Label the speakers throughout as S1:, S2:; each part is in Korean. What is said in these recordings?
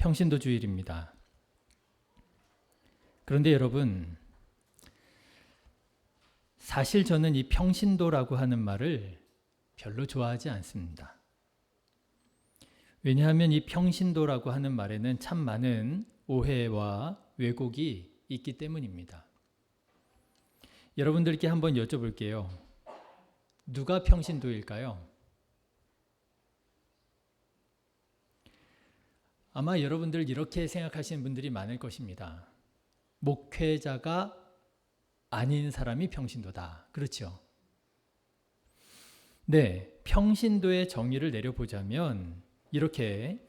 S1: 평신도 주일입니다. 그런데 여러분, 사실 저는 이 평신도라고 하는 말을 별로 좋아하지 않습니다. 왜냐하면 이 평신도라고 하는 말에는 참 많은 오해와 왜곡이 있기 때문입니다. 여러분들께 한번 여쭤볼게요. 누가 평신도일까요? 아마 여러분들 이렇게 생각하시는 분들이 많을 것입니다. 목회자가 아닌 사람이 평신도다. 그렇죠? 네, 평신도의 정의를 내려보자면 이렇게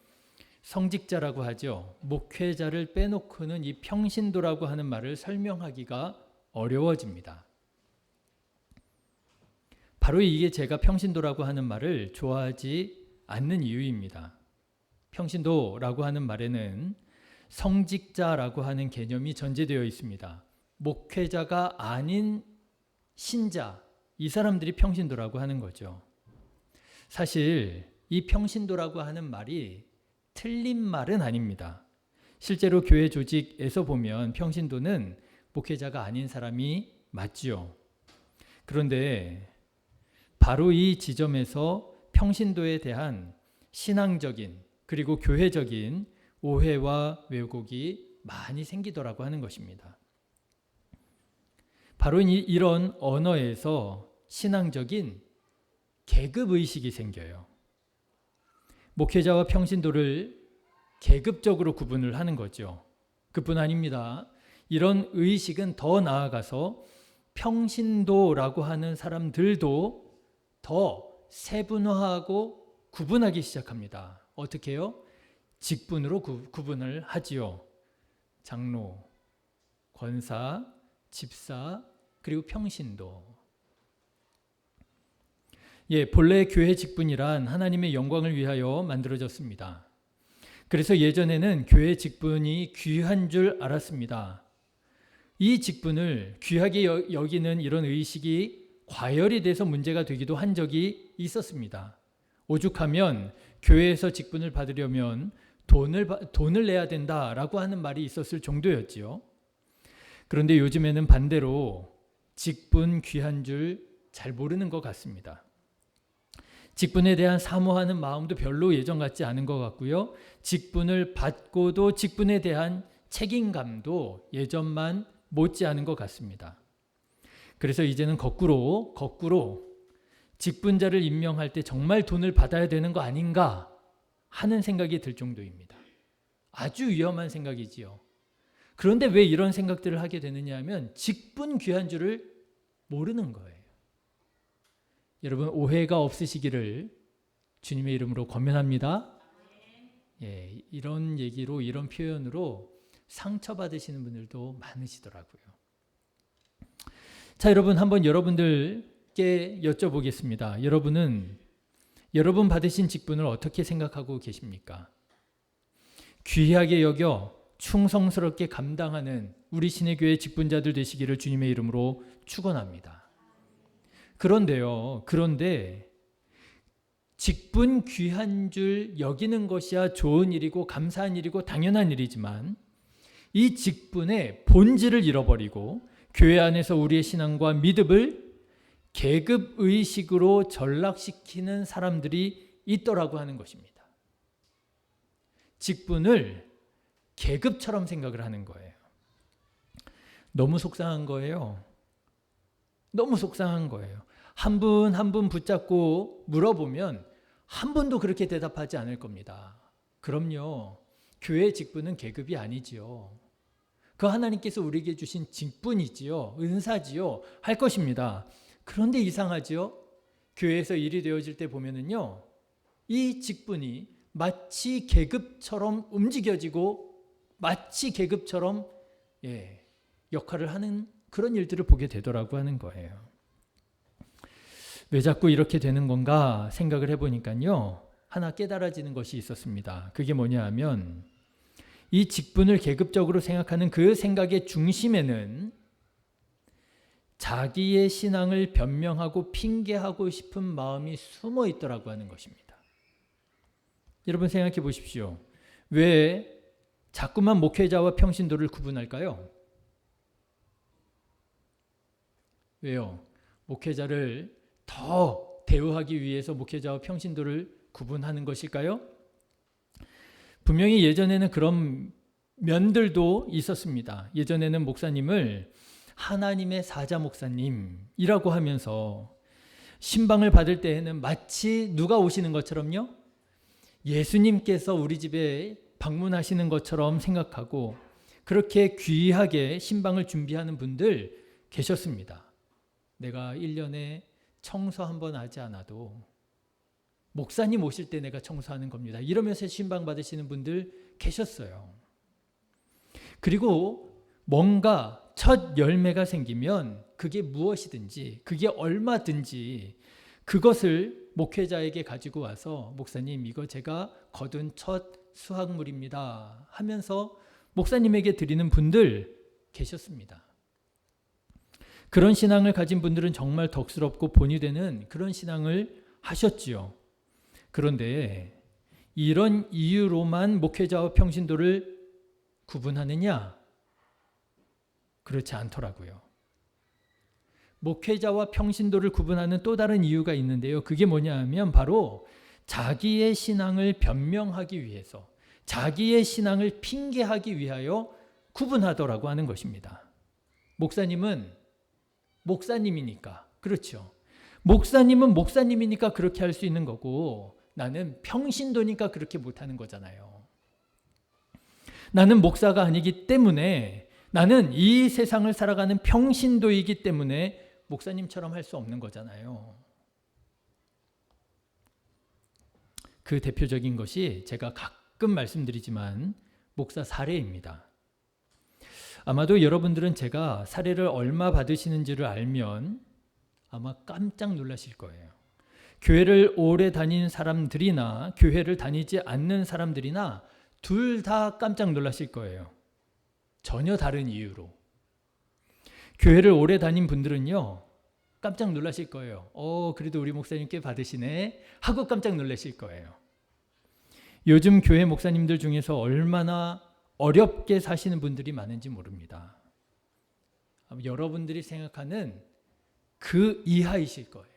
S1: 성직자라고 하죠. 목회자를 빼놓고는 이 평신도라고 하는 말을 설명하기가 어려워집니다. 바로 이게 제가 평신도라고 하는 말을 좋아하지 않는 이유입니다. 평신도라고 하는 말에는 성직자라고 하는 개념이 전제되어 있습니다. 목회자가 아닌 신자, 이 사람들이 평신도라고 하는 거죠. 사실 이 평신도라고 하는 말이 틀린 말은 아닙니다. 실제로 교회 조직에서 보면 평신도는 목회자가 아닌 사람이 맞지요. 그런데 바로 이 지점에서 평신도에 대한 신앙적인 그리고 교회적인 오해와 왜곡이 많이 생기더라고 하는 것입니다. 바로 이런 언어에서 신앙적인 계급의식이 생겨요. 목회자와 평신도를 계급적으로 구분을 하는 거죠. 그뿐 아닙니다. 이런 의식은 더 나아가서 평신도라고 하는 사람들도 더 세분화하고 구분하기 시작합니다. 어떻게 해요? 직분으로 구분을 하지요. 장로, 권사, 집사, 그리고 평신도. 본래 교회 직분이란 하나님의 영광을 위하여 만들어졌습니다. 그래서 예전에는 교회 직분이 귀한 줄 알았습니다. 이 직분을 귀하게 여기는 이런 의식이 과열이 돼서 문제가 되기도 한 적이 있었습니다. 오죽하면 교회에서 직분을 받으려면 돈을 내야 된다라고 하는 말이 있었을 정도였지요. 그런데 요즘에는 반대로 직분 귀한 줄 잘 모르는 것 같습니다. 직분에 대한 사모하는 마음도 별로 예전 같지 않은 것 같고요. 직분을 받고도 직분에 대한 책임감도 예전만 못지않은 것 같습니다. 그래서 이제는 거꾸로 직분자를 임명할 때 정말 돈을 받아야 되는 거 아닌가 하는 생각이 들 정도입니다. 아주 위험한 생각이지요. 그런데 왜 이런 생각들을 하게 되느냐 하면 직분 귀한 줄을 모르는 거예요. 여러분, 오해가 없으시기를 주님의 이름으로 권면합니다. 이런 얘기로, 이런 표현으로 상처받으시는 분들도 많으시더라고요. 자, 여러분, 한번 여러분들께 여쭤보겠습니다. 여러분은 여러분 받으신 직분을 어떻게 생각하고 계십니까? 귀하게 여겨 충성스럽게 감당하는 우리 신의교회 직분자들 되시기를 주님의 이름으로 축원합니다. 그런데 직분 귀한 줄 여기는 것이야 좋은 일이고 감사한 일이고 당연한 일이지만 이 직분의 본질을 잃어버리고 교회 안에서 우리의 신앙과 믿음을 계급의식으로 전락시키는 사람들이 있더라고 하는 것입니다. 직분을 계급처럼 생각을 하는 거예요. 너무 속상한 거예요. 너무 속상한 거예요. 한 분 한 분 붙잡고 물어보면 한 분도 그렇게 대답하지 않을 겁니다. 그럼요. 교회 직분은 계급이 아니지요. 그 하나님께서 우리에게 주신 직분이지요. 은사지요. 할 것입니다. 그런데 이상하지요. 교회에서 일이 되어질 때 보면은요. 이 직분이 마치 계급처럼 움직여지고 마치 계급처럼 역할을 하는 그런 일들을 보게 되더라고 하는 거예요. 왜 자꾸 이렇게 되는 건가 생각을 해보니까요. 하나 깨달아지는 것이 있었습니다. 그게 뭐냐 하면 이 직분을 계급적으로 생각하는 그 생각의 중심에는 자기의 신앙을 변명하고 핑계하고 싶은 마음이 숨어 있더라고 하는 것입니다. 여러분 생각해 보십시오. 왜 자꾸만 목회자와 평신도를 구분할까요? 왜요? 목회자를 더 대우하기 위해서 목회자와 평신도를 구분하는 것일까요? 분명히 예전에는 그런 면들도 있었습니다. 예전에는 목사님을 하나님의 사자 목사님이라고 하면서 신방을 받을 때에는 마치 누가 오시는 것처럼요? 예수님께서 우리 집에 방문하시는 것처럼 생각하고 그렇게 귀하게 신방을 준비하는 분들 계셨습니다. 내가 1년에 청소 한 번 하지 않아도 목사님 오실 때 내가 청소하는 겁니다. 이러면서 신방 받으시는 분들 계셨어요. 그리고 뭔가 첫 열매가 생기면 그게 무엇이든지 그게 얼마든지 그것을 목회자에게 가지고 와서 목사님 이거 제가 거둔 첫 수확물입니다 하면서 목사님에게 드리는 분들 계셨습니다. 그런 신앙을 가진 분들은 정말 덕스럽고 본이 되는 그런 신앙을 하셨지요. 그런데 이런 이유로만 목회자와 평신도를 구분하느냐? 그렇지 않더라고요. 목회자와 평신도를 구분하는 또 다른 이유가 있는데요. 그게 뭐냐 하면 바로 자기의 신앙을 변명하기 위해서, 자기의 신앙을 핑계하기 위하여 구분하더라고 하는 것입니다. 목사님은 목사님이니까, 그렇죠. 목사님은 목사님이니까 그렇게 할 수 있는 거고 나는 평신도니까 그렇게 못하는 거잖아요. 나는 목사가 아니기 때문에, 나는 이 세상을 살아가는 평신도이기 때문에 목사님처럼 할 수 없는 거잖아요. 그 대표적인 것이 제가 가끔 말씀드리지만 목사 사례입니다. 아마도 여러분들은 제가 사례를 얼마 받으시는지를 알면 아마 깜짝 놀라실 거예요. 교회를 오래 다닌 사람들이나 교회를 다니지 않는 사람들이나 둘 다 깜짝 놀라실 거예요. 전혀 다른 이유로. 교회를 오래 다닌 분들은요, 깜짝 놀라실 거예요. 그래도 우리 목사님 꽤 받으시네 하고 깜짝 놀라실 거예요. 요즘 교회 목사님들 중에서 얼마나 어렵게 사시는 분들이 많은지 모릅니다. 여러분들이 생각하는 그 이하이실 거예요.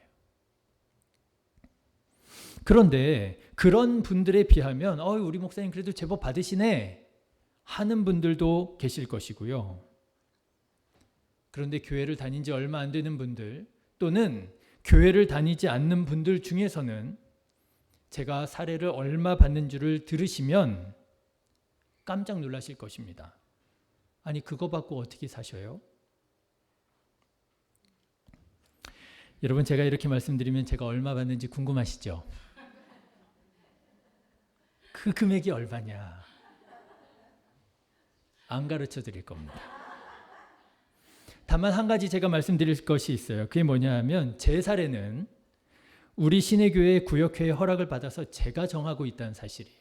S1: 그런데 그런 분들에 비하면 우리 목사님 그래도 제법 받으시네 하는 분들도 계실 것이고요. 그런데 교회를 다닌 지 얼마 안 되는 분들 또는 교회를 다니지 않는 분들 중에서는 제가 사례를 얼마 받는 줄을 들으시면 깜짝 놀라실 것입니다. 아니 그거 받고 어떻게 사셔요? 여러분 제가 이렇게 말씀드리면 제가 얼마 받는지 궁금하시죠? 그 금액이 얼마냐? 안 가르쳐 드릴 겁니다. 다만 한 가지 제가 말씀드릴 것이 있어요. 그게 뭐냐 하면 제 사례는 우리 신의교회 구역회의 허락을 받아서 제가 정하고 있다는 사실이에요.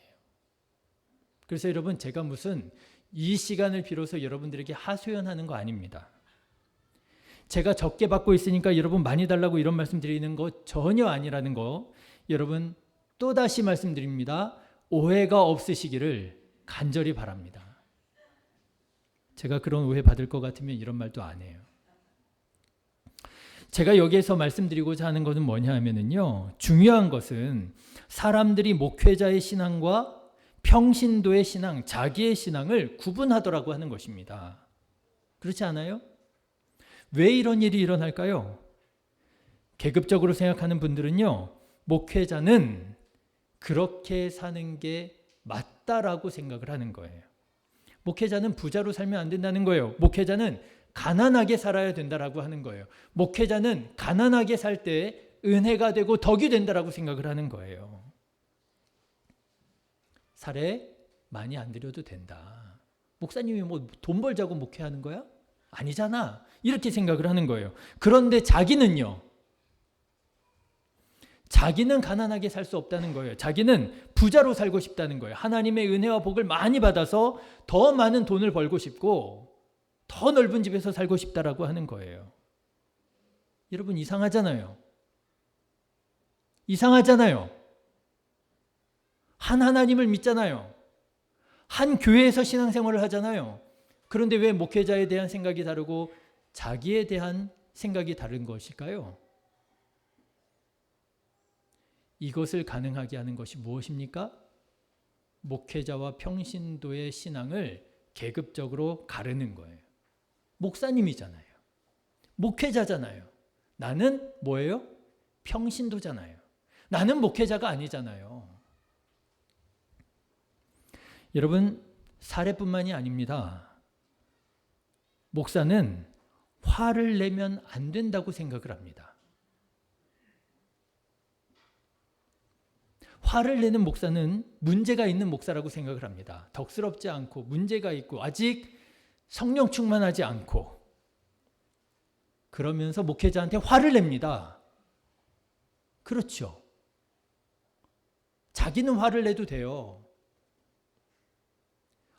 S1: 그래서 여러분 제가 무슨 이 시간을 빌어서 여러분들에게 하소연하는 거 아닙니다. 제가 적게 받고 있으니까 여러분 많이 달라고 이런 말씀 드리는 거 전혀 아니라는 거 여러분 또다시 말씀드립니다. 오해가 없으시기를 간절히 바랍니다. 제가 그런 오해 받을 것 같으면 이런 말도 안 해요. 제가 여기에서 말씀드리고자 하는 것은 뭐냐 하면은요, 중요한 것은 사람들이 목회자의 신앙과 평신도의 신앙, 자기의 신앙을 구분하더라고 하는 것입니다. 그렇지 않아요? 왜 이런 일이 일어날까요? 계급적으로 생각하는 분들은요, 목회자는 그렇게 사는 게 맞다라고 생각을 하는 거예요. 목회자는 부자로 살면 안 된다는 거예요. 목회자는 가난하게 살아야 된다라고 하는 거예요. 목회자는 가난하게 살 때 은혜가 되고 덕이 된다라고 생각을 하는 거예요. 사례 많이 안 드려도 된다. 목사님이 뭐 돈 벌자고 목회하는 거야? 아니잖아. 이렇게 생각을 하는 거예요. 그런데 자기는요. 자기는 가난하게 살 수 없다는 거예요. 자기는 부자로 살고 싶다는 거예요. 하나님의 은혜와 복을 많이 받아서 더 많은 돈을 벌고 싶고 더 넓은 집에서 살고 싶다라고 하는 거예요. 여러분 이상하잖아요. 이상하잖아요. 한 하나님을 믿잖아요. 한 교회에서 신앙생활을 하잖아요. 그런데 왜 목회자에 대한 생각이 다르고 자기에 대한 생각이 다른 것일까요? 이것을 가능하게 하는 것이 무엇입니까? 목회자와 평신도의 신앙을 계급적으로 가르는 거예요. 목사님이잖아요. 목회자잖아요. 나는 뭐예요? 평신도잖아요. 나는 목회자가 아니잖아요. 여러분, 사례뿐만이 아닙니다. 목사는 화를 내면 안 된다고 생각을 합니다. 화를 내는 목사는 문제가 있는 목사라고 생각을 합니다. 덕스럽지 않고 문제가 있고 아직 성령 충만하지 않고, 그러면서 목회자한테 화를 냅니다. 그렇죠. 자기는 화를 내도 돼요.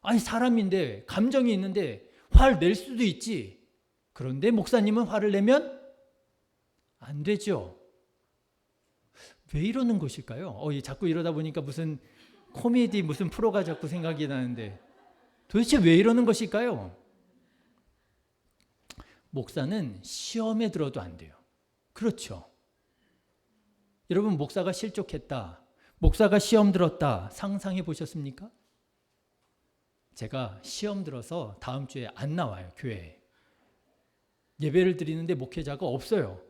S1: 아니, 사람인데 감정이 있는데 화를 낼 수도 있지. 그런데 목사님은 화를 내면 안 되죠. 왜 이러는 것일까요? 자꾸 이러다 보니까 무슨 코미디 무슨 프로가 자꾸 생각이 나는데 도대체 왜 이러는 것일까요? 목사는 시험에 들어도 안 돼요. 그렇죠. 여러분, 목사가 실족했다, 목사가 시험 들었다 상상해 보셨습니까? 제가 시험 들어서 다음 주에 안 나와요. 교회에 예배를 드리는데 목회자가 없어요.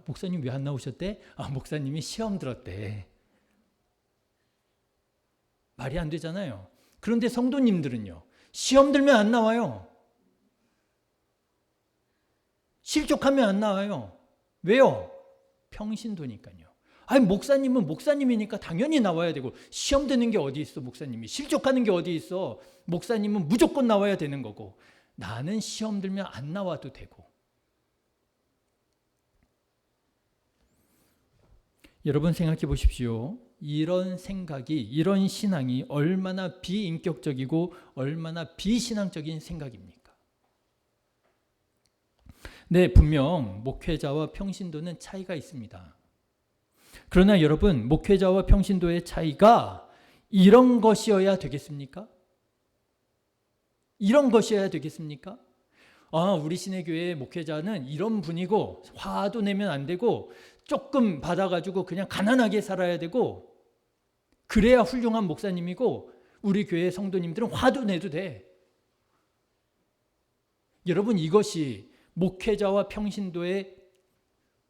S1: 목사님 왜 안 나오셨대? 목사님이 시험 들었대. 말이 안 되잖아요. 그런데 성도님들은요, 시험 들면 안 나와요. 실족하면 안 나와요. 왜요? 평신도니까요. 목사님은 목사님이니까 당연히 나와야 되고, 시험 드는 게 어디 있어 목사님이. 실족하는 게 어디 있어. 목사님은 무조건 나와야 되는 거고, 나는 시험 들면 안 나와도 되고. 여러분 생각해 보십시오. 이런 생각이, 이런 신앙이 얼마나 비인격적이고 얼마나 비신앙적인 생각입니까? 네, 분명 목회자와 평신도는 차이가 있습니다. 그러나 여러분, 목회자와 평신도의 차이가 이런 것이어야 되겠습니까? 이런 것이어야 되겠습니까? 우리 시내교회 목회자는 이런 분이고 화도 내면 안 되고 조금 받아가지고 그냥 가난하게 살아야 되고, 그래야 훌륭한 목사님이고 우리 교회 성도님들은 화도 내도 돼. 여러분, 이것이 목회자와 평신도의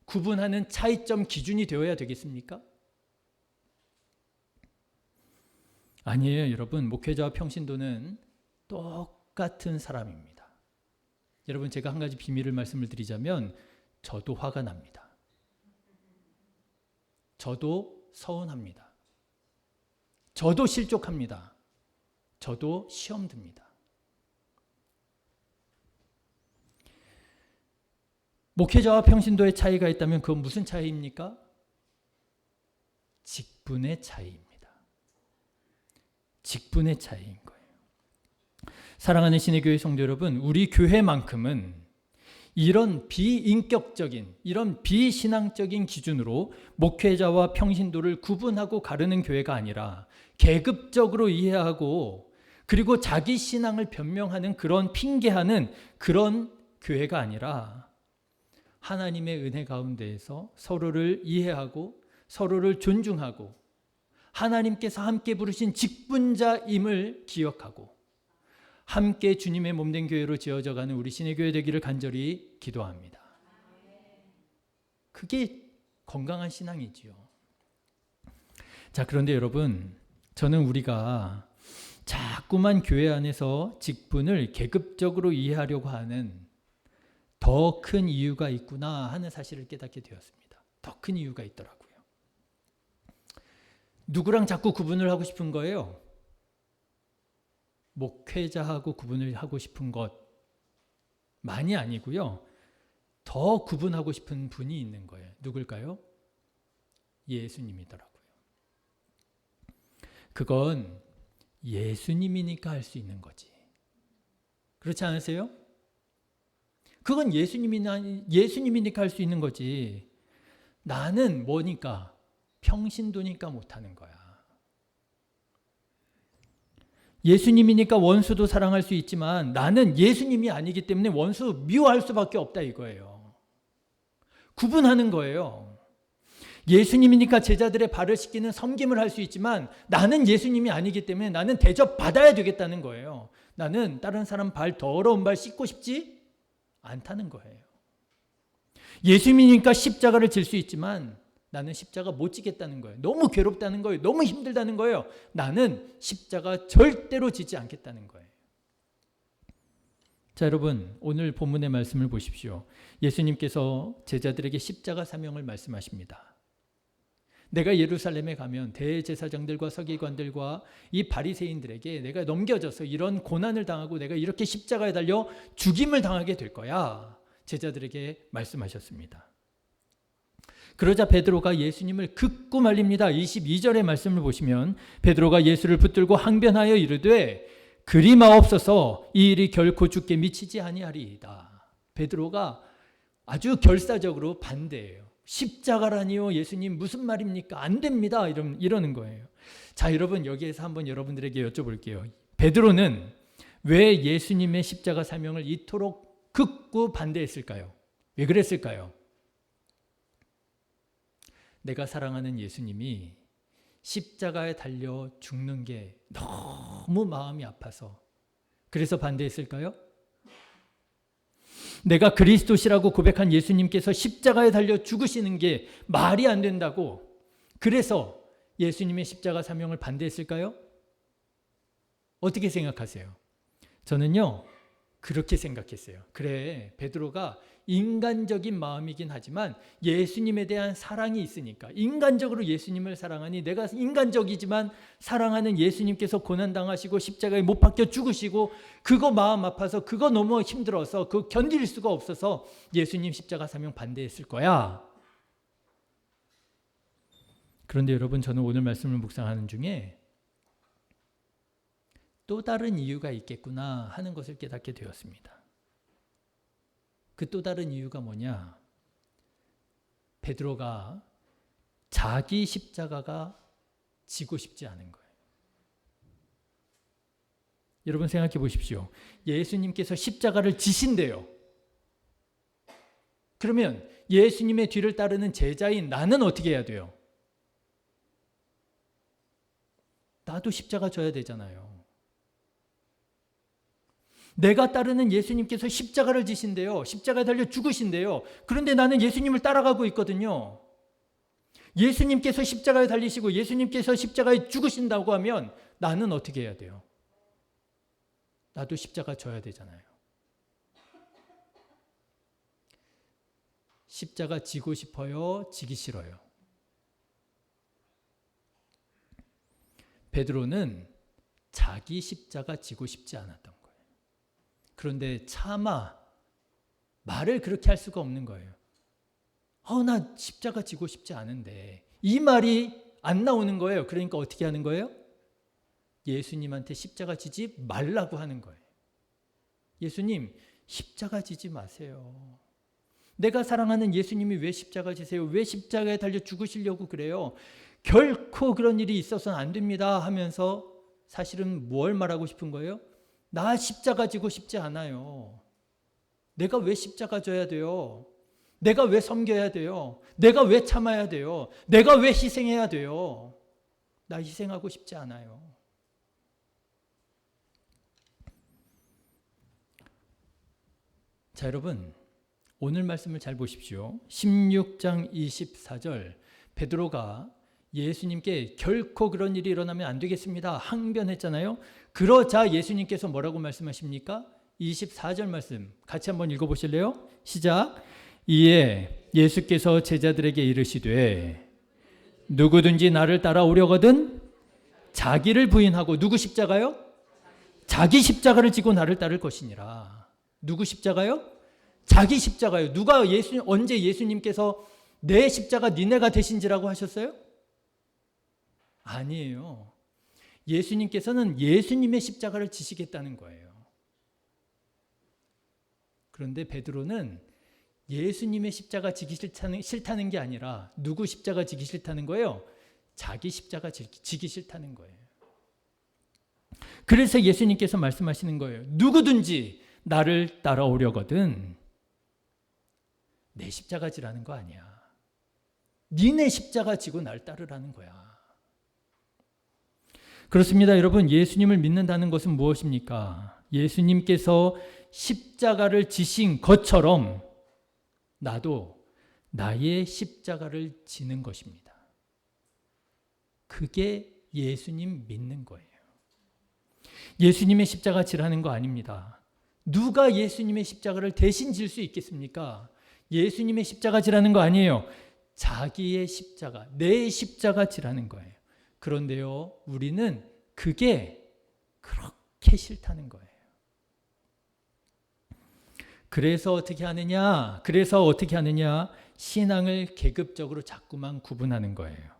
S1: 구분하는 차이점 기준이 되어야 되겠습니까? 아니에요, 여러분. 목회자와 평신도는 똑같은 사람입니다. 여러분, 제가 한 가지 비밀을 말씀을 드리자면, 저도 화가 납니다. 저도 서운합니다. 저도 실족합니다. 저도 시험 듭니다. 목회자와 평신도의 차이가 있다면 그건 무슨 차이입니까? 직분의 차이입니다. 직분의 차이인 거예요. 사랑하는 신의교회 성도 여러분, 우리 교회만큼은 이런 비인격적인, 이런 비신앙적인 기준으로 목회자와 평신도를 구분하고 가르는 교회가 아니라, 계급적으로 이해하고 그리고 자기 신앙을 변명하는 그런 핑계하는 그런 교회가 아니라, 하나님의 은혜 가운데에서 서로를 이해하고 서로를 존중하고 하나님께서 함께 부르신 직분자임을 기억하고 함께 주님의 몸된 교회로 지어져가는 우리 신의교회 되기를 간절히 기도합니다. 그게 건강한 신앙이지요. 자, 그런데 여러분, 저는 우리가 자꾸만 교회 안에서 직분을 계급적으로 이해하려고 하는 더 큰 이유가 있구나 하는 사실을 깨닫게 되었습니다. 더 큰 이유가 있더라고요. 누구랑 자꾸 구분을 하고 싶은 거예요? 목회자하고 구분을 하고 싶은 것만이 아니고요. 더 구분하고 싶은 분이 있는 거예요. 누굴까요? 예수님이더라고요. 그건 예수님이니까 할 수 있는 거지. 그렇지 않으세요? 그건 예수님이니까 할 수 있는 거지. 나는 뭐니까? 평신도니까 못하는 거야. 예수님이니까 원수도 사랑할 수 있지만 나는 예수님이 아니기 때문에 원수 미워할 수밖에 없다 이거예요. 구분하는 거예요. 예수님이니까 제자들의 발을 씻기는 섬김을 할 수 있지만 나는 예수님이 아니기 때문에 나는 대접받아야 되겠다는 거예요. 나는 다른 사람 발, 더러운 발 씻고 싶지 않다는 거예요. 예수님이니까 십자가를 질 수 있지만 나는 십자가 못 지겠다는 거예요. 너무 괴롭다는 거예요. 너무 힘들다는 거예요. 나는 십자가 절대로 지지 않겠다는 거예요. 자, 여러분, 오늘 본문의 말씀을 보십시오. 예수님께서 제자들에게 십자가 사명을 말씀하십니다. 내가 예루살렘에 가면 대제사장들과 서기관들과 이 바리새인들에게 내가 넘겨져서 이런 고난을 당하고 내가 이렇게 십자가에 달려 죽임을 당하게 될 거야. 제자들에게 말씀하셨습니다. 그러자 베드로가 예수님을 극구 말립니다. 22절의 말씀을 보시면 베드로가 예수를 붙들고 항변하여 이르되 그리 마옵소서 이 일이 결코 주께 미치지 아니하리이다. 베드로가 아주 결사적으로 반대해요. 십자가라니요 예수님 무슨 말입니까? 안 됩니다. 이러는 거예요. 자, 여러분 여기에서 한번 여러분들에게 여쭤볼게요. 베드로는 왜 예수님의 십자가 사명을 이토록 극구 반대했을까요? 왜 그랬을까요? 내가 사랑하는 예수님이 십자가에 달려 죽는 게 너무 마음이 아파서 그래서 반대했을까요? 내가 그리스도시라고 고백한 예수님께서 십자가에 달려 죽으시는 게 말이 안 된다고 그래서 예수님의 십자가 사명을 반대했을까요? 어떻게 생각하세요? 저는요 그렇게 생각했어요. 그래, 베드로가 인간적인 마음이긴 하지만 예수님에 대한 사랑이 있으니까 인간적으로 예수님을 사랑하니 내가 인간적이지만 사랑하는 예수님께서 고난당하시고 십자가에 못 박혀 죽으시고 그거 마음 아파서 그거 너무 힘들어서 그거 견딜 수가 없어서 예수님 십자가 사명 반대했을 거야. 그런데 여러분 저는 오늘 말씀을 묵상하는 중에 또 다른 이유가 있겠구나 하는 것을 깨닫게 되었습니다. 그 또 다른 이유가 뭐냐? 베드로가 자기 십자가가 지고 싶지 않은 거예요. 여러분 생각해 보십시오. 예수님께서 십자가를 지신대요. 그러면 예수님의 뒤를 따르는 제자인 나는 어떻게 해야 돼요? 나도 십자가 져야 되잖아요. 내가 따르는 예수님께서 십자가를 지신대요. 십자가에 달려 죽으신대요. 그런데 나는 예수님을 따라가고 있거든요. 예수님께서 십자가에 달리시고 예수님께서 십자가에 죽으신다고 하면 나는 어떻게 해야 돼요? 나도 십자가 져야 되잖아요. 십자가 지고 싶어요? 지기 싫어요? 베드로는 자기 십자가 지고 싶지 않았던 거예요. 그런데 차마 말을 그렇게 할 수가 없는 거예요. 나 십자가 지고 싶지 않은데 이 말이 안 나오는 거예요. 그러니까 어떻게 하는 거예요? 예수님한테 십자가 지지 말라고 하는 거예요. 예수님 십자가 지지 마세요. 내가 사랑하는 예수님이 왜 십자가 지세요? 왜 십자가에 달려 죽으시려고 그래요? 결코 그런 일이 있어서는 안 됩니다 하면서 사실은 뭘 말하고 싶은 거예요? 나 십자가 지고 싶지 않아요. 내가 왜 십자가 져야 돼요? 내가 왜 섬겨야 돼요? 내가 왜 참아야 돼요? 내가 왜 희생해야 돼요? 나 희생하고 싶지 않아요. 자, 여러분 오늘 말씀을 잘 보십시오. 16장 24절 베드로가 예수님께 결코 그런 일이 일어나면 안 되겠습니다 항변했잖아요. 그러자 예수님께서 뭐라고 말씀하십니까? 24절 말씀 같이 한번 읽어보실래요? 시작. 이에 예수께서 제자들에게 이르시되 누구든지 나를 따라오려거든 자기를 부인하고 누구 십자가요? 자기 십자가를 지고 나를 따를 것이니라. 누구 십자가요? 자기 십자가요. 누가 언제 예수님께서 내 십자가 니네가 되신지라고 하셨어요? 아니에요. 예수님께서는 예수님의 십자가를 지시겠다는 거예요. 그런데 베드로는 예수님의 십자가 지기 싫다는 게 아니라 누구 십자가 지기 싫다는 거예요? 자기 십자가 지기 싫다는 거예요. 그래서 예수님께서 말씀하시는 거예요. 누구든지 나를 따라오려거든 내 십자가 지라는 거 아니야. 니네 십자가 지고 날 따르라는 거야. 그렇습니다. 여러분, 예수님을 믿는다는 것은 무엇입니까? 예수님께서 십자가를 지신 것처럼 나도 나의 십자가를 지는 것입니다. 그게 예수님 믿는 거예요. 예수님의 십자가 지라는 거 아닙니다. 누가 예수님의 십자가를 대신 질 수 있겠습니까? 예수님의 십자가 지라는 거 아니에요. 자기의 십자가, 내 십자가 지라는 거예요. 그런데요, 우리는 그게 그렇게 싫다는 거예요. 그래서 어떻게 하느냐? 신앙을 계급적으로 자꾸만 구분하는 거예요.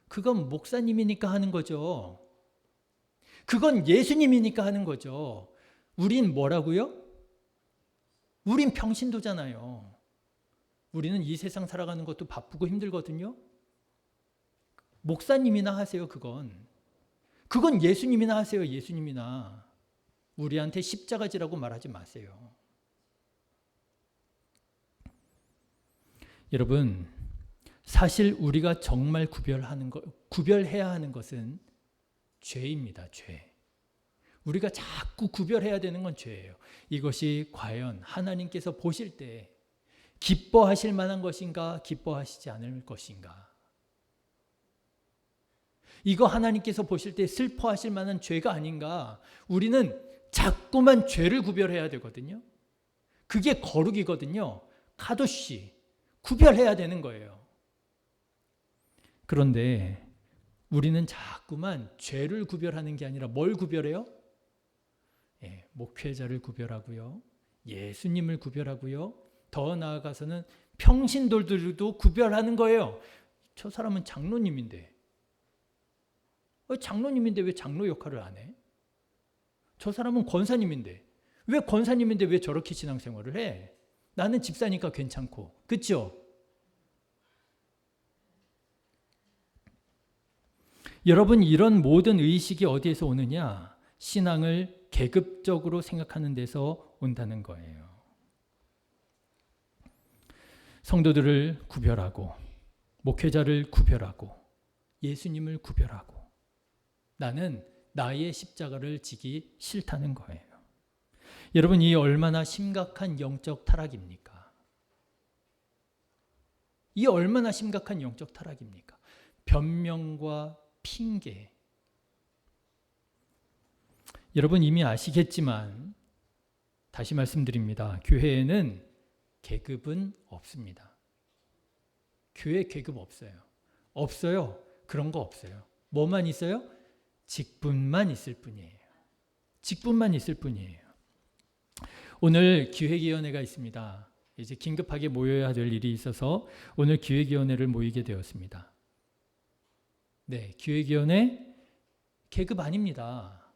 S1: 그건 목사님이니까 하는 거죠. 그건 예수님이니까 하는 거죠. 우린 뭐라고요? 우린 평신도잖아요. 우리는 이 세상 살아가는 것도 바쁘고 힘들거든요. 목사님이나 하세요, 그건. 그건 예수님이나 하세요, 예수님이나. 우리한테 십자가지라고 말하지 마세요. 여러분, 사실 우리가 정말 구별해야 하는 것은 죄입니다, 죄. 우리가 자꾸 구별해야 되는 건 죄예요. 이것이 과연 하나님께서 보실 때 기뻐하실 만한 것인가, 기뻐하시지 않을 것인가. 이거 하나님께서 보실 때 슬퍼하실 만한 죄가 아닌가. 우리는 자꾸만 죄를 구별해야 되거든요. 그게 거룩이거든요. 카도시, 구별해야 되는 거예요. 그런데 우리는 자꾸만 죄를 구별하는 게 아니라 뭘 구별해요? 목회자를 구별하고요. 예수님을 구별하고요. 더 나아가서는 평신도들도 구별하는 거예요. 저 사람은 장로님인데. 장로님인데 왜 장로 역할을 안 해? 저 사람은 권사님인데. 왜 저렇게 신앙생활을 해? 나는 집사니까 괜찮고. 그렇죠? 여러분, 이런 모든 의식이 어디에서 오느냐? 신앙을 계급적으로 생각하는 데서 온다는 거예요. 성도들을 구별하고, 목회자를 구별하고, 예수님을 구별하고, 나는 나의 십자가를 지기 싫다는 거예요. 여러분, 이 얼마나 심각한 영적 타락입니까? 이 얼마나 심각한 영적 타락입니까? 변명과 핑계. 여러분 이미 아시겠지만 다시 말씀드립니다. 교회에는 계급은 없습니다. 교회 계급 없어요. 없어요. 그런 거 없어요. 뭐만 있어요? 직분만 있을 뿐이에요. 직분만 있을 뿐이에요. 오늘 기획위원회가 있습니다. 이제 긴급하게 모여야 될 일이 있어서 오늘 기획위원회를 모이게 되었습니다. 네, 기획위원회 계급 아닙니다.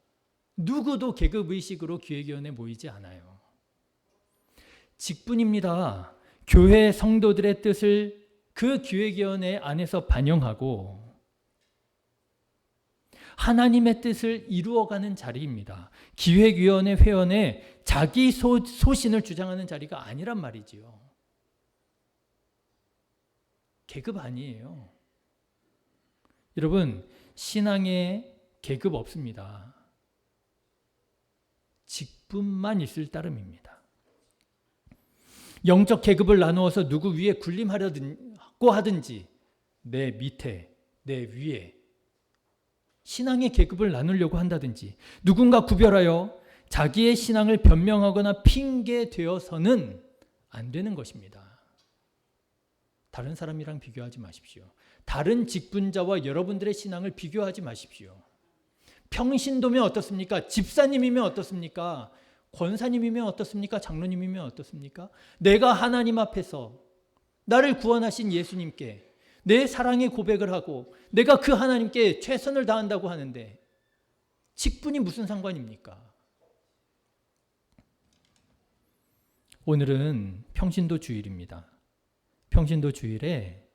S1: 누구도 계급의식으로 기획위원회 모이지 않아요. 직분입니다. 교회 성도들의 뜻을 그 기획위원회 안에서 반영하고 하나님의 뜻을 이루어가는 자리입니다. 기획위원회 회원에 자기 소신을 주장하는 자리가 아니란 말이지요. 계급 아니에요. 여러분, 신앙에 계급 없습니다. 직분만 있을 따름입니다. 영적 계급을 나누어서 누구 위에 군림하려고 하든지 내 밑에, 내 위에 신앙의 계급을 나누려고 한다든지 누군가 구별하여 자기의 신앙을 변명하거나 핑계되어서는 안 되는 것입니다. 다른 사람이랑 비교하지 마십시오. 다른 직분자와 여러분들의 신앙을 비교하지 마십시오. 평신도면 어떻습니까? 집사님이면 어떻습니까? 권사님이면 어떻습니까? 장로님이면 어떻습니까? 내가 하나님 앞에서 나를 구원하신 예수님께 내 사랑의 고백을 하고 내가 그 하나님께 최선을 다한다고 하는데 직분이 무슨 상관입니까? 오늘은 평신도 주일입니다. 평신도 주일에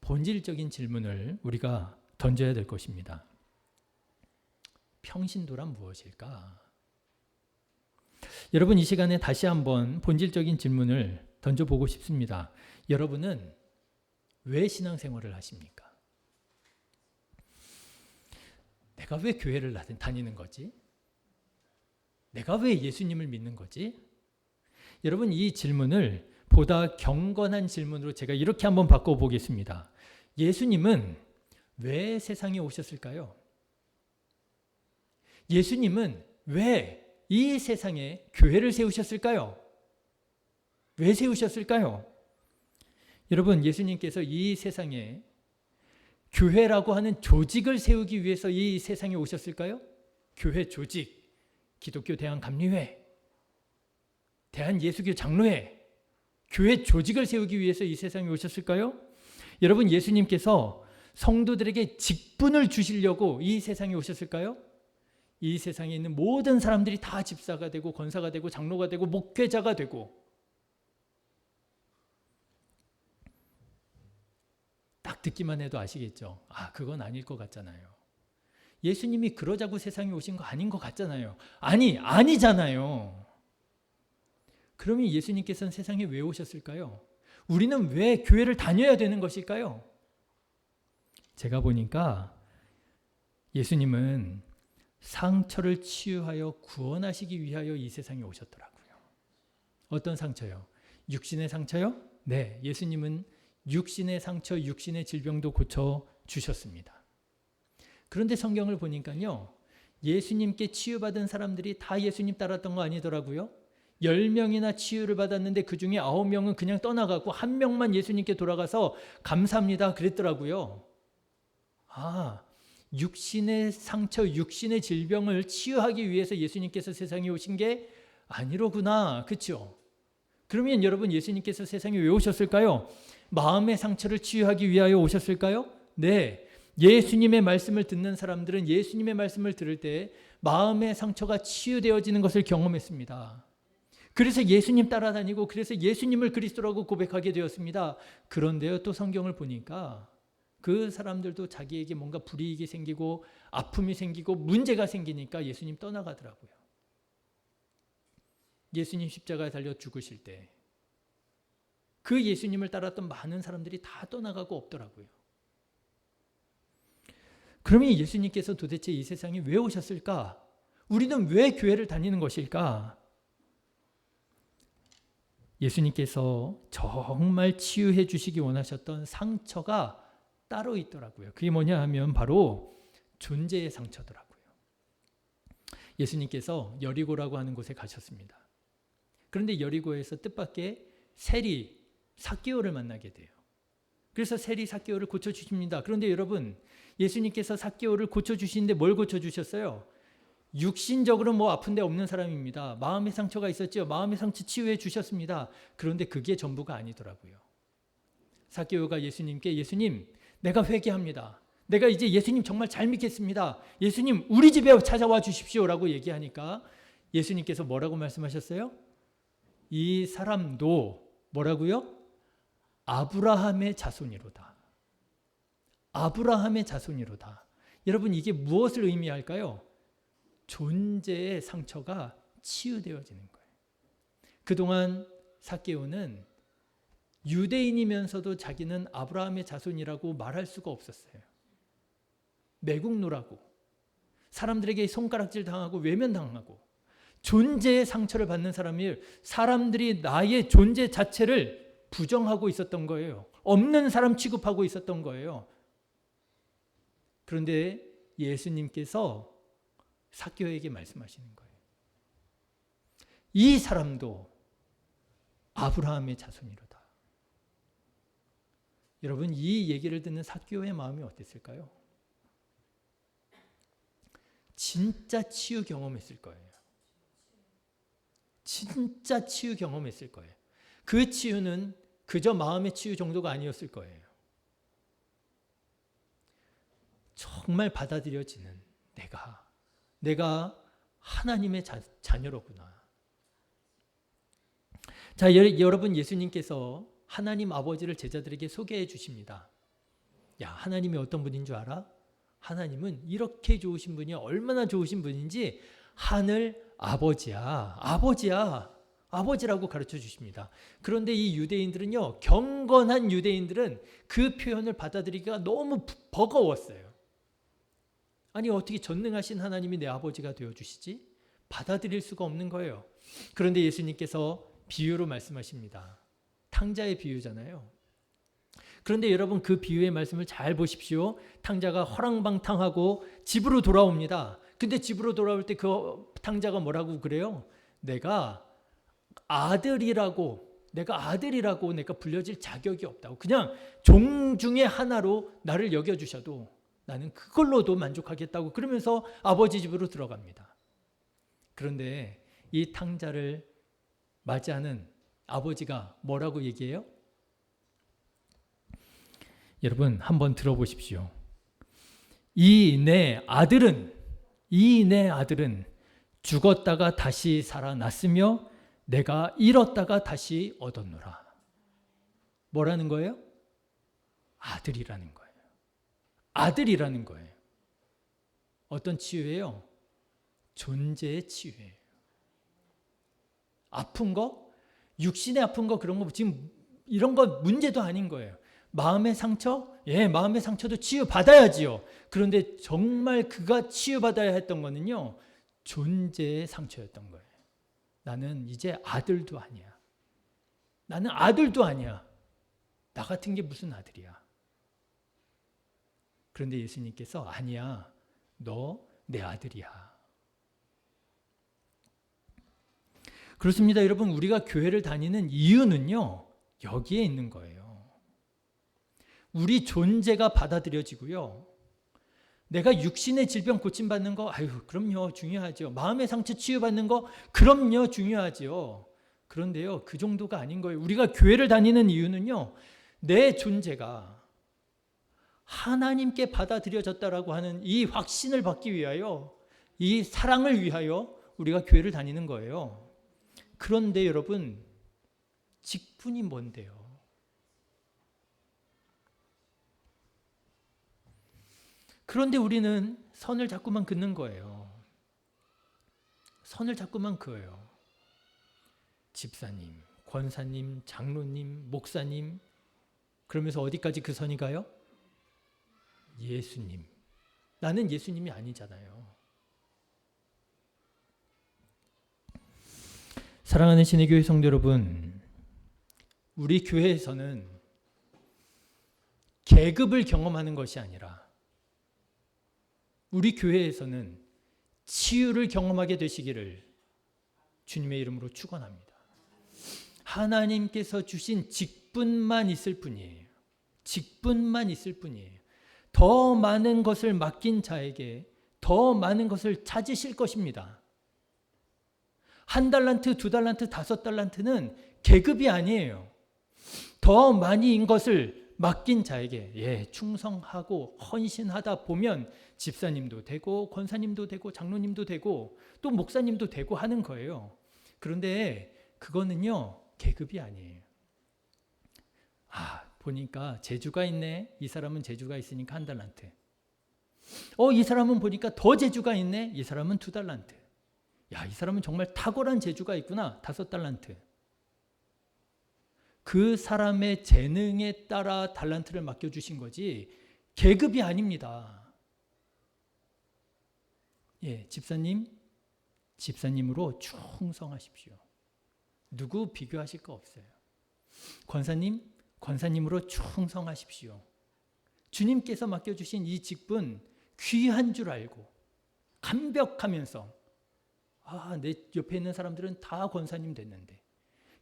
S1: 본질적인 질문을 우리가 던져야 될 것입니다. 평신도란 무엇일까? 여러분, 이 시간에 다시 한번 본질적인 질문을 던져보고 싶습니다. 여러분은 왜 신앙생활을 하십니까? 내가 왜 교회를 다니는 거지? 내가 왜 예수님을 믿는 거지? 여러분, 이 질문을 보다 경건한 질문으로 제가 이렇게 한번 바꿔보겠습니다. 예수님은 왜 세상에 오셨을까요? 예수님은 왜 이 세상에 교회를 세우셨을까요? 왜 세우셨을까요? 여러분, 예수님께서 이 세상에 교회라고 하는 조직을 세우기 위해서 이 세상에 오셨을까요? 교회 조직, 기독교 대한감리회, 대한예수교 장로회, 교회 조직을 세우기 위해서 이 세상에 오셨을까요? 여러분, 예수님께서 성도들에게 직분을 주시려고 이 세상에 오셨을까요? 이 세상에 있는 모든 사람들이 다 집사가 되고 권사가 되고 장로가 되고 목회자가 되고 딱 듣기만 해도 아시겠죠? 아, 그건 아닐 것 같잖아요. 예수님이 그러자고 세상에 오신 거 아닌 것 같잖아요. 아니잖아요. 그러면 예수님께서는 세상에 왜 오셨을까요? 우리는 왜 교회를 다녀야 되는 것일까요? 제가 보니까 예수님은 상처를 치유하여 구원하시기 위하여 이 세상에 오셨더라고요. 어떤 상처요? 육신의 상처요? 네, 예수님은 육신의 상처, 육신의 질병도 고쳐주셨습니다. 그런데 성경을 보니까요, 예수님께 치유받은 사람들이 다 예수님 따랐던 거 아니더라고요. 10명이나 치유를 받았는데 그 중에 9명은 그냥 떠나가고 1명만 예수님께 돌아가서 감사합니다 그랬더라고요. 아, 육신의 상처, 육신의 질병을 치유하기 위해서 예수님께서 세상에 오신 게 아니로구나. 그렇죠? 그러면 여러분, 예수님께서 세상에 왜 오셨을까요? 마음의 상처를 치유하기 위하여 오셨을까요? 네. 예수님의 말씀을 듣는 사람들은 예수님의 말씀을 들을 때 마음의 상처가 치유되어지는 것을 경험했습니다. 그래서 예수님 따라다니고 그래서 예수님을 그리스도라고 고백하게 되었습니다. 그런데요, 또 성경을 보니까 그 사람들도 자기에게 뭔가 불이익이 생기고 아픔이 생기고 문제가 생기니까 예수님 떠나가더라고요. 예수님 십자가에 달려 죽으실 때 그 예수님을 따랐던 많은 사람들이 다 떠나가고 없더라고요. 그러면 예수님께서 도대체 이 세상에 왜 오셨을까? 우리는 왜 교회를 다니는 것일까? 예수님께서 정말 치유해 주시기 원하셨던 상처가 따로 있더라고요. 그게 뭐냐 하면 바로 존재의 상처더라고요. 예수님께서 여리고라고 하는 곳에 가셨습니다. 그런데 여리고에서 뜻밖의 세리 삭개오를 만나게 돼요. 그래서 세리 삭개오를 고쳐주십니다. 그런데 여러분, 예수님께서 삭개오를 고쳐주시는데 뭘 고쳐주셨어요? 육신적으로 뭐 아픈 데 없는 사람입니다. 마음의 상처가 있었죠. 마음의 상처 치유해 주셨습니다. 그런데 그게 전부가 아니더라고요. 삭개오가 예수님께, 예수님, 내가 회개합니다. 내가 이제 예수님 정말 잘 믿겠습니다. 예수님, 우리 집에 찾아와 주십시오라고 얘기하니까 예수님께서 뭐라고 말씀하셨어요? 이 사람도 뭐라고요? 아브라함의 자손이로다. 아브라함의 자손이로다. 여러분, 이게 무엇을 의미할까요? 존재의 상처가 치유되어지는 거예요. 그동안 삭개오는 유대인이면서도 자기는 아브라함의 자손이라고 말할 수가 없었어요. 매국노라고, 사람들에게 손가락질 당하고 외면당하고, 존재의 상처를 받는 사람들이 나의 존재 자체를 부정하고 있었던 거예요. 없는 사람 취급하고 있었던 거예요. 그런데 예수님께서 삭개오에게 말씀하시는 거예요. 이 사람도 아브라함의 자손이로다. 여러분, 이 얘기를 듣는 삭개오의 마음이 어땠을까요? 진짜 치유 경험했을 거예요. 진짜 치유 경험했을 거예요. 그 치유는 그저 마음의 치유 정도가 아니었을 거예요. 정말 받아들여지는 내가 하나님의 자녀로구나. 자, 여러분, 예수님께서 하나님 아버지를 제자들에게 소개해 주십니다. 야, 하나님이 어떤 분인 줄 알아? 하나님은 이렇게 좋으신 분이 얼마나 좋으신 분인지 하늘 아버지야, 아버지야, 아버지라고 가르쳐 주십니다. 그런데 이 유대인들은요, 경건한 유대인들은 그 표현을 받아들이기가 너무 버거웠어요. 아니 어떻게 전능하신 하나님이 내 아버지가 되어주시지? 받아들일 수가 없는 거예요. 그런데 예수님께서 비유로 말씀하십니다. 탕자의 비유잖아요. 그런데 여러분 그 비유의 말씀을 잘 보십시오. 탕자가 허랑방탕하고 집으로 돌아옵니다. 근데 집으로 돌아올 때 그 탕자가 뭐라고 그래요? 내가 아들이라고 내가 불려질 자격이 없다고. 그냥 종 중에 하나로 나를 여겨주셔도 나는 그걸로도 만족하겠다고 그러면서 아버지 집으로 들어갑니다. 그런데 이 탕자를 맞이하는 아버지가 뭐라고 얘기해요? 여러분 한번 들어보십시오. 이 내 아들은 죽었다가 다시 살아났으며 내가 잃었다가 다시 얻었노라. 뭐라는 거예요? 아들이라는 거예요. 아들이라는 거예요. 어떤 치유예요? 존재의 치유예요. 아픈 거, 육신의 아픈 거 그런 거 지금 이런 거 문제도 아닌 거예요. 마음의 상처? 예, 마음의 상처도 치유받아야지요. 그런데 정말 그가 치유받아야 했던 거는요, 존재의 상처였던 거예요. 나는 이제 아들도 아니야. 나는 아들도 아니야. 나 같은 게 무슨 아들이야. 그런데 예수님께서 아니야. 너 내 아들이야. 그렇습니다. 여러분 우리가 교회를 다니는 이유는요. 여기에 있는 거예요. 우리 존재가 받아들여지고요. 내가 육신의 질병 고침받는 거 그럼요. 중요하죠. 마음의 상처 치유받는 거 그럼요. 중요하죠. 그런데요. 그 정도가 아닌 거예요. 우리가 교회를 다니는 이유는요. 내 존재가 하나님께 받아들여졌다라고 하는 이 확신을 받기 위하여, 이 사랑을 위하여 우리가 교회를 다니는 거예요. 그런데 여러분, 직분이 뭔데요? 그런데 우리는 선을 자꾸만 긋는 거예요. 선을 자꾸만 그어요. 집사님, 권사님, 장로님, 목사님, 그러면서 어디까지 그 선이 가요? 예수님. 나는 예수님이 아니잖아요. 사랑하는 신의 교회 성도 여러분, 우리 교회에서는 계급을 경험하는 것이 아니라 우리 교회에서는 치유를 경험하게 되시기를 주님의 이름으로 축원합니다. 하나님께서 주신 직분만 있을 뿐이에요. 직분만 있을 뿐이에요. 더 많은 것을 맡긴 자에게 더 많은 것을 찾으실 것입니다. 1달란트, 2달란트, 5달란트는 계급이 아니에요. 더 많이인 것을 맡긴 자에게 충성하고 헌신하다 보면 집사님도 되고 권사님도 되고 장로님도 되고 또 목사님도 되고 하는 거예요. 그런데 그거는요 계급이 아니에요. 보니까 재주가 있네. 이 사람은 재주가 있으니까 1달란트. 이 사람은 보니까 더 재주가 있네. 이 사람은 2달란트. 이 사람은 정말 탁월한 재주가 있구나. 5달란트. 그 사람의 재능에 따라 달란트를 맡겨주신 거지 계급이 아닙니다. 집사님으로 충성하십시오. 누구 비교하실 거 없어요. 권사님으로 충성하십시오. 주님께서 맡겨주신 이 직분 귀한 줄 알고 감격하면서 내 옆에 있는 사람들은 다 권사님 됐는데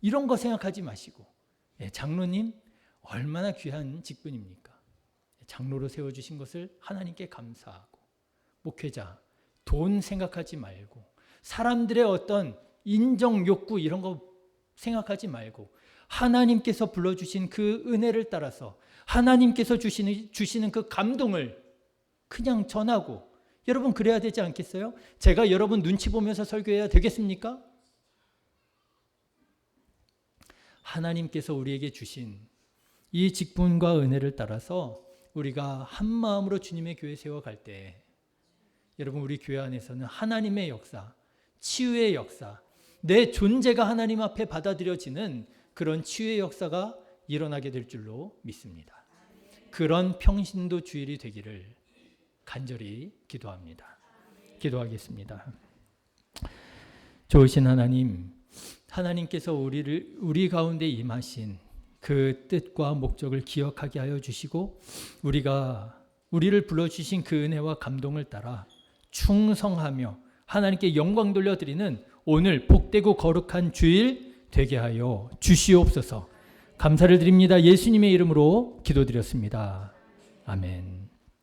S1: 이런 거 생각하지 마시고 장로님 얼마나 귀한 직분입니까? 장로로 세워주신 것을 하나님께 감사하고 목회자 돈 생각하지 말고 사람들의 어떤 인정 욕구 이런 거 생각하지 말고 하나님께서 불러주신 그 은혜를 따라서 하나님께서 주시는 그 감동을 그냥 전하고 여러분 그래야 되지 않겠어요? 제가 여러분 눈치 보면서 설교해야 되겠습니까? 하나님께서 우리에게 주신 이 직분과 은혜를 따라서 우리가 한 마음으로 주님의 교회 세워갈 때 여러분 우리 교회 안에서는 하나님의 역사, 치유의 역사, 내 존재가 하나님 앞에 받아들여지는 그런 치유의 역사가 일어나게 될 줄로 믿습니다. 그런 평신도 주일이 되기를 간절히 기도합니다. 기도하겠습니다. 좋으신 하나님, 하나님께서 우리 가운데 임하신 그 뜻과 목적을 기억하게 하여 주시고 우리를 불러주신 그 은혜와 감동을 따라 충성하며 하나님께 영광 돌려드리는 오늘 복되고 거룩한 주일 되게 하여 주시옵소서. 감사를 드립니다. 예수님의 이름으로 기도드렸습니다. 아멘.